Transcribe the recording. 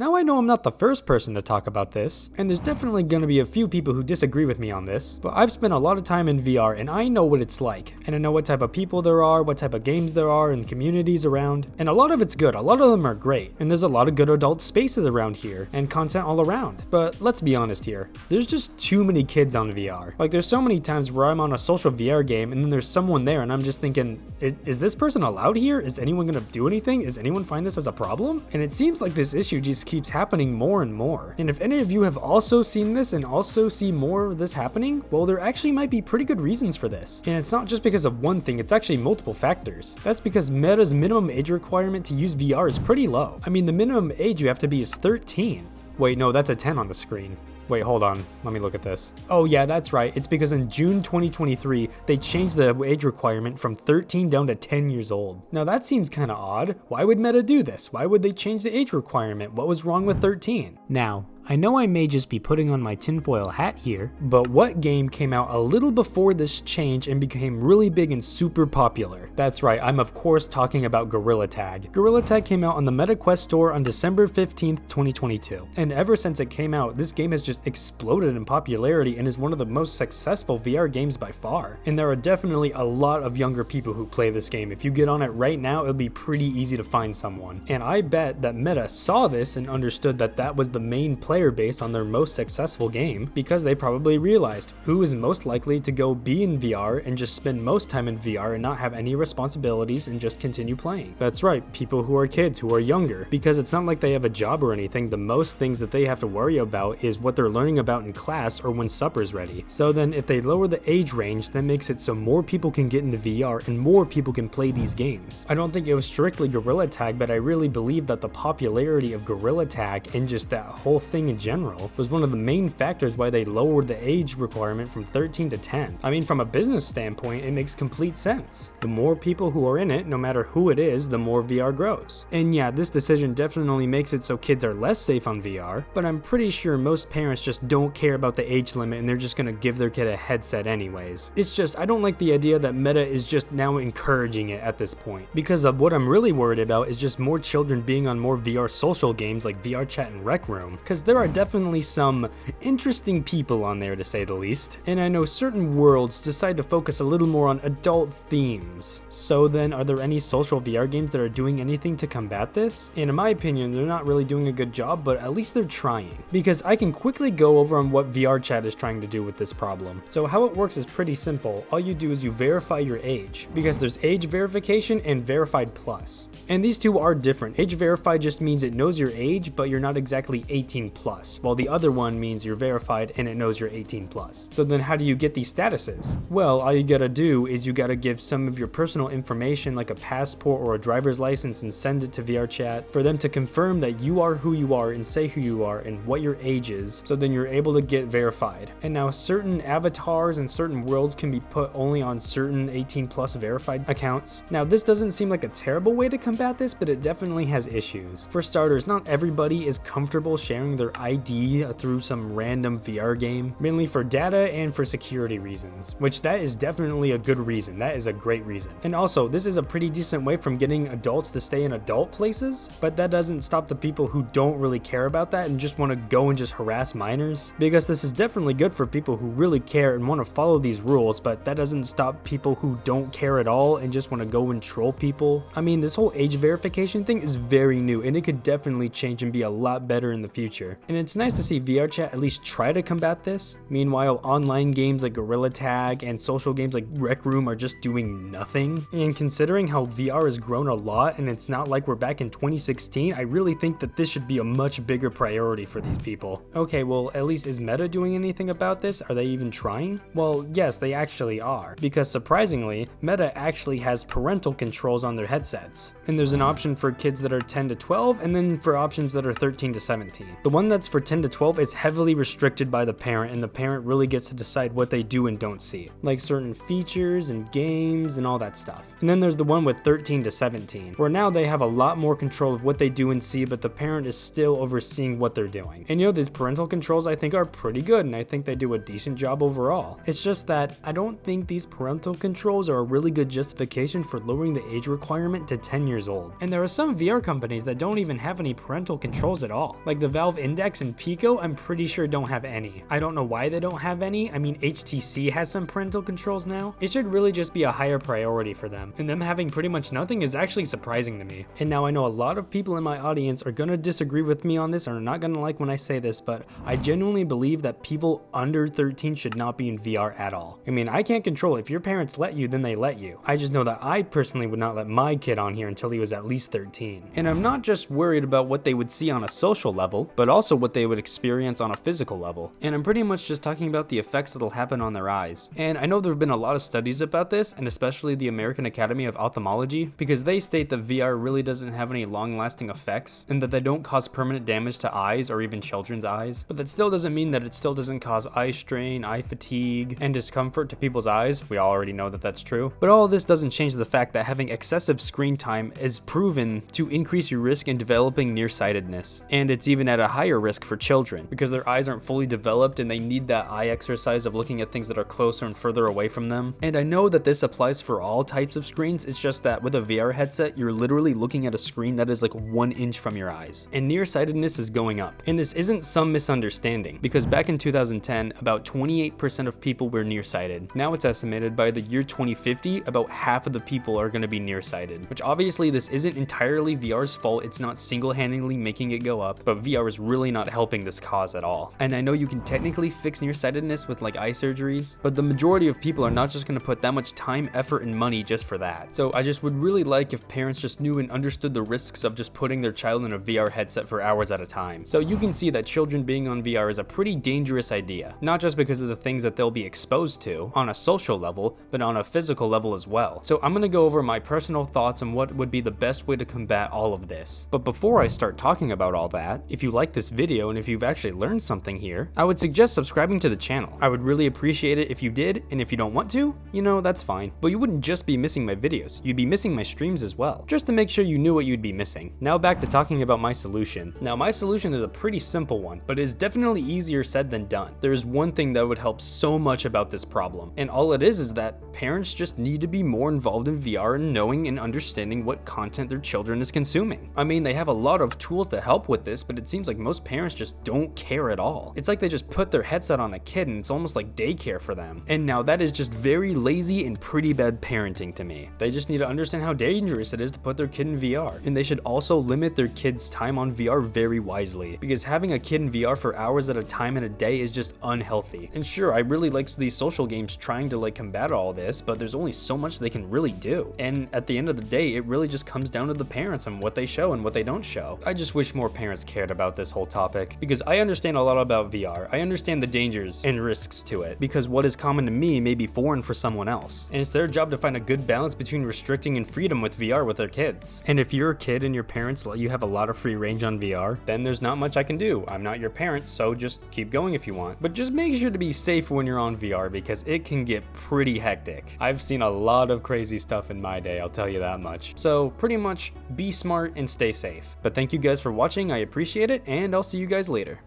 Now I know I'm not the first person to talk about this, and there's definitely gonna be a few people who disagree with me on this, but I've spent a lot of time in VR and I know what it's like, and I know what type of people there are, what type of games there are, and communities around, and a lot of it's good, a lot of them are great, and there's a lot of good adult spaces around here, and content all around. But let's be honest here, there's just too many kids on VR. Like there's so many times where I'm on a social VR game and then there's someone there and I'm just thinking, is this person allowed here? Is anyone gonna do anything? Is anyone find this as a problem? And it seems like this issue just keeps happening more and more. And if any of you have also seen this and also see more of this happening, well, there actually might be pretty good reasons for this. And it's not just because of one thing, it's actually multiple factors. That's because Meta's minimum age requirement to use VR is pretty low. I mean, the minimum age you have to be is 13. Wait, no, that's a 10 on the screen. Wait, hold on. Let me look at this. Oh yeah, that's right. It's because in June 2023, they changed the age requirement from 13 down to 10 years old. Now that seems kind of odd. Why would Meta do this? Why would they change the age requirement? What was wrong with 13? Now, I know I may just be putting on my tinfoil hat here, but what game came out a little before this change and became really big and super popular? That's right, I'm of course talking about Gorilla Tag. Gorilla Tag came out on the MetaQuest store on December 15th, 2022. And ever since it came out, this game has just exploded in popularity and is one of the most successful VR games by far. And there are definitely a lot of younger people who play this game. If you get on it right now, it'll be pretty easy to find someone. And I bet that Meta saw this and understood that that was the main player base on their most successful game, because they probably realized who is most likely to go be in VR and just spend most time in VR and not have any responsibilities and just continue playing. That's right, people who are kids, who are younger, because it's not like they have a job or anything. The most things that they have to worry about is what they're learning about in class or when supper's ready. So then if they lower the age range, that makes it so more people can get into VR and more people can play these games. I don't think it was strictly Gorilla Tag, but I really believe that the popularity of Gorilla Tag and just that whole thing in general was one of the main factors why they lowered the age requirement from 13 to 10. I mean, from a business standpoint, it makes complete sense. The more people who are in it, no matter who it is, the more VR grows. And yeah, this decision definitely makes it so kids are less safe on VR, but I'm pretty sure most parents just don't care about the age limit and they're just gonna give their kid a headset anyways. It's just, I don't like the idea that Meta is just now encouraging it at this point, because of what I'm really worried about is just more children being on more VR social games like VR Chat and Rec Room, because there are definitely some interesting people on there to say the least, and I know certain worlds decide to focus a little more on adult themes. So then, are there any social VR games that are doing anything to combat this? And in my opinion, they're not really doing a good job, but at least they're trying. Because I can quickly go over on what VR Chat is trying to do with this problem. So how it works is pretty simple. All you do is you verify your age, because there's age verification and verified plus. And these two are different. Age verified just means it knows your age, but you're not exactly 18 plus, while the other one means you're verified and it knows you're 18 plus. So then how do you get these statuses? Well, all you gotta do is you gotta give some of your personal information like a passport or a driver's license and send it to VR Chat for them to confirm that you are who you are and say who you are and what your age is, so then you're able to get verified. And now certain avatars and certain worlds can be put only on certain 18 plus verified accounts. Now this doesn't seem like a terrible way to combat this, but it definitely has issues. For starters, not everybody is comfortable sharing their ID through some random VR game, mainly for data and for security reasons, which that is definitely a good reason. That is a great reason. And also, this is a pretty decent way from getting adults to stay in adult places, but that doesn't stop the people who don't really care about that and just want to go and just harass minors, because this is definitely good for people who really care and want to follow these rules, but that doesn't stop people who don't care at all and just want to go and troll people. I mean, this whole age verification thing is very new and it could definitely change and be a lot better in the future. And it's nice to see VR Chat at least try to combat this. Meanwhile, online games like Gorilla Tag and social games like Rec Room are just doing nothing. And considering how VR has grown a lot and it's not like we're back in 2016, I really think that this should be a much bigger priority for these people. Okay, well, at least is Meta doing anything about this? Are they even trying? Well, yes, they actually are, because surprisingly, Meta actually has parental controls on their headsets. And there's an option for kids that are 10 to 12 and then for options that are 13 to 17. The one that's for 10 to 12 is heavily restricted by the parent, and the parent really gets to decide what they do and don't see, like certain features and games and all that stuff. And then there's the one with 13 to 17, where now they have a lot more control of what they do and see, but the parent is still overseeing what they're doing. And these parental controls I think are pretty good, and I think they do a decent job overall. It's just that I don't think these parental controls are a really good justification for lowering the age requirement to 10 years old. And there are some VR companies that don't even have any parental controls at all. Like the Valve Index and Pico, I'm pretty sure don't have any. I don't know why they don't have any. I mean, HTC has some parental controls now. It should really just be a higher priority for them. And them having pretty much nothing is actually surprising to me. And now I know a lot of people in my audience are gonna disagree with me on this and are not gonna like when I say this, but I genuinely believe that people under 13 should not be in VR at all. I mean, I can't control it. If your parents let you, then they let you. I just know that I personally would not let my kid on here until he was at least 13. And I'm not just worried about what they would see on a social level, but also what they would experience on a physical level. And I'm pretty much just talking about the effects that'll happen on their eyes. And I know there have been a lot of studies about this, and especially the American Academy of Ophthalmology, because they state that VR really doesn't have any long-lasting effects, and that they don't cause permanent damage to eyes or even children's eyes. But that still doesn't mean that it still doesn't cause eye strain, eye fatigue, and discomfort to people's eyes. We already know that that's true. But all of this doesn't change the fact that having excessive screen time is proven to increase your risk in developing nearsightedness. And it's even at a higher risk for children, because their eyes aren't fully developed and they need that eye exercise of looking at things that are closer and further away from them. And I know that this applies for all types of screens, it's just that with a VR headset, you're literally looking at a screen that is like 1 inch from your eyes. And nearsightedness is going up. And this isn't some misunderstanding, because back in 2010, about 28% of people were nearsighted. Now it's estimated by the year 2050, about half of the people are going to be nearsighted, which obviously this isn't entirely VR's fault. It's not single-handedly making it go up, but VR is really not helping this cause at all. And I know you can technically fix nearsightedness with like eye surgeries, but the majority of people are not just going to put that much time, effort, and money just for that. So I just would really like if parents just knew and understood the risks of just putting their child in a VR headset for hours at a time. So you can see that children being on VR is a pretty dangerous idea, not just because of the things that they'll be exposed to on a social level, but on a physical level as well. So I'm going to go over my personal thoughts on what would be the best way to combat all of this. But before I start talking about all that, if you like this video and if you've actually learned something here, I would suggest subscribing to the channel. I would really appreciate it if you did, and if you don't want to, that's fine. But you wouldn't just be missing my videos, you'd be missing my streams as well, just to make sure you knew what you'd be missing. Now back to talking about my solution. Now my solution is a pretty simple one, but it is definitely easier said than done. There is one thing that would help so much about this problem, and all it is that parents just need to be more involved in VR and knowing and understanding what content their children is consuming. I mean, they have a lot of tools to help with this, but it seems like most parents just don't care at all. It's like they just put their headset on a kid and it's almost like daycare for them. And now that is just very lazy and pretty bad parenting to me. They just need to understand how dangerous it is to put their kid in VR. And they should also limit their kids' time on VR very wisely, because having a kid in VR for hours at a time in a day is just unhealthy. And sure, I really like these social games trying to like combat all this, but there's only so much they can really do. And at the end of the day, it really just comes down to the parents and what they show and what they don't show. I just wish more parents cared about this whole topic, because I understand a lot about VR. I understand the dangers and risks to it, because what is common to me may be foreign for someone else. And it's their job to find a good balance between restricting and freedom with VR with their kids. And if you're a kid and your parents let you have a lot of free range on VR, then there's not much I can do. I'm not your parent, so just keep going if you want. But just make sure to be safe when you're on VR, because it can get pretty hectic. I've seen a lot of crazy stuff in my day, I'll tell you that much. So pretty much be smart and stay safe. But thank you guys for watching, I appreciate it, and I'll see you guys later.